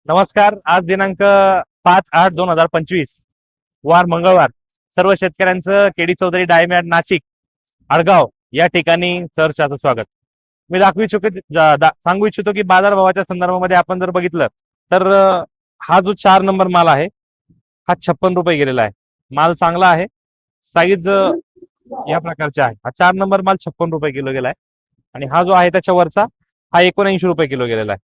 नमस्कार. आज दिनांक 5/8/2025 वार मंगळवार. सर्व शेतकऱ्यांचं केडी चौधरी डायमंड नाशिक आडगाव या ठिकाणी सहर्षाचं स्वागत. मी सांगू इच्छितो की बाजारभावाच्या संदर्भामध्ये आपण जर बघितलं तर हा जो 4 नंबर माल आहे हा 56 रुपये गेलेला आहे. माल चांगला आहे. साईज या प्रकारचे आहे. हा 4 नंबर माल 56 रुपये किलो गेलाय आणि हा जो आहे त्याच्यावरचा हा 79 रुपये किलो गेलेला आहे.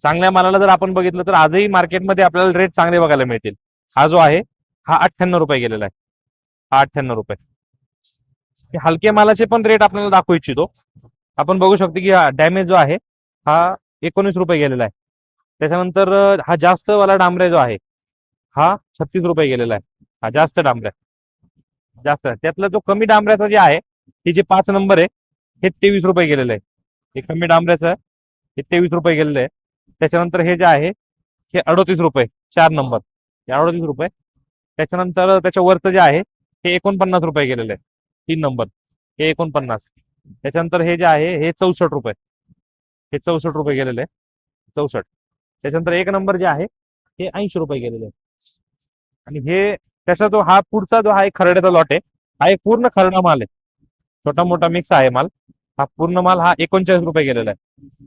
चांगल्या मालाला जर आपण बघितलं तर आजही मार्केटमध्ये आपल्याला रेट चांगले बघायला मिळतील. हा जो आहे हा 98 रुपये गेलेला आहे. हा 98 रुपये. हलक्या मालाचे पण रेट आपल्याला दाखवू इच्छितो. आपण बघू शकतो की हा डॅमेज जो आहे हा 19 रुपये गेलेला आहे. त्याच्यानंतर हा जास्त वाला डांबऱ्या जो आहे हा 36 रुपये गेलेला आहे. हा जास्त डांबऱ्या जास्त आहे. त्यातला जो कमी डांबऱ्याचा जे आहे हे जे 5 नंबर आहे हे 23 रुपये गेलेलं आहे. हे कमी डांबऱ्याचं हे 23 रुपये गेलेलं आहे. त्याच्यानंतर हे जे आहे हे 38 रुपये 4 नंबर हे 38 रुपये. त्याच्यानंतर त्याच्या वरचं जे आहे हे 49 रुपये गेलेलं आहे. 3 नंबर हे 49. त्याच्यानंतर हे जे आहे हे 64 रुपये हे 64 रुपये गेलेले आहे. 64. त्याच्यानंतर 1 नंबर जे आहे हे 80 रुपये गेलेले आहे. आणि हे त्याचा जो हा पुढचा जो हा एक खरड्याचा लॉट आहे हा एक पूर्ण खरडा माल आहे. छोटा मोठा मिक्स आहे माल. हा पूर्ण माल हा 39 रुपये गेलेला आहे.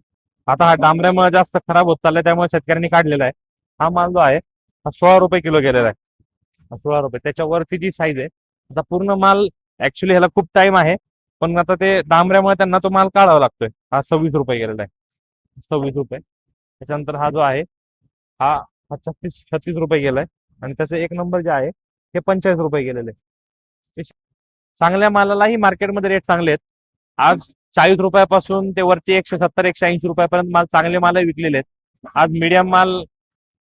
आता हा डांबऱ्यामुळे जास्त खराब होत चाललाय त्यामुळे शेतकऱ्यांनी काढलेला आहे. हा माल जो आहे हा 16 रुपये किलो गेलेला आहे. हा 16 रुपये. त्याच्यावरती जी साईज आहे आता पूर्ण माल ऍक्च्युली ह्याला खूप टाइम आहे पण आता ते डांबऱ्यामुळे त्यांना तो माल काढावा लागतोय. हा 26 रुपये गेलेला आहे. 26 रुपये. त्याच्यानंतर हा जो आहे हा हा 36 रुपये गेलाय आणि त्याचं 1 नंबर जे आहे हे 45 रुपये गेलेले आहे. चांगल्या मालालाही मार्केटमध्ये रेट चांगले आहेत. आज 40 रुपयापासून ते वरती 170 180 रुपयापर्यंत माल चांगले माल विकलेले आहेत. आज मीडियम माल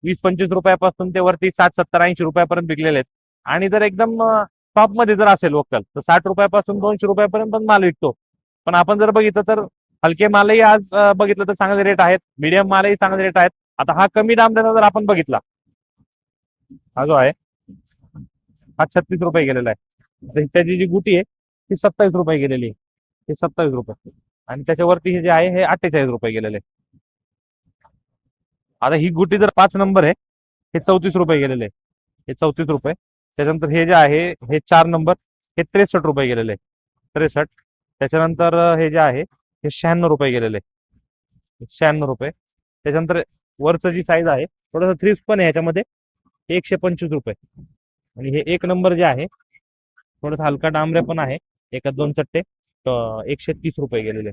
20-25 रुपयापासून ते वरती 60-70-80 रुपयापर्यंत विकलेले आहेत. आणि जर एकदम टॉप मध्ये जर असेल लोकल तर 60 रुपयापासून 200 रुपयापर्यंत पण माल विकतो. पण आपण जर बघितलं तर हलके मालही आज बघितलं तर चांगले रेट आहेत. मीडियम मालही चांगले रेट आहेत. आता हा कमी दामचा जर आपण बघितला हा जो आहे हा 36 रुपये गेलेला आहे. त्याची जी गुटी आहे ती 27 रुपये गेलेली आहे. हे 27 रुपये. आणि त्याच्यावरती हे जे आहे हे 48 रुपये गेलेले. आता ही गुटी जर 5 नंबर आहे हे 34 रुपये गेलेले. हे 34 रुपये. त्याच्यानंतर हे जे आहे हे 4 नंबर हे 63 रुपये गेलेले. 63. त्याच्यानंतर हे जे आहे हे 96 रुपये गेलेले. 96 रुपये. त्याच्यानंतर वरचं जी साईज आहे थोडंसं थ्रिफ्ट पण आहे याच्यामध्ये 125 रुपये. आणि हे 1 नंबर जे आहे थोडंसं हलका डांबऱ्या पण आहे. एका दोन चट्टे 130 रुपये गेलेले.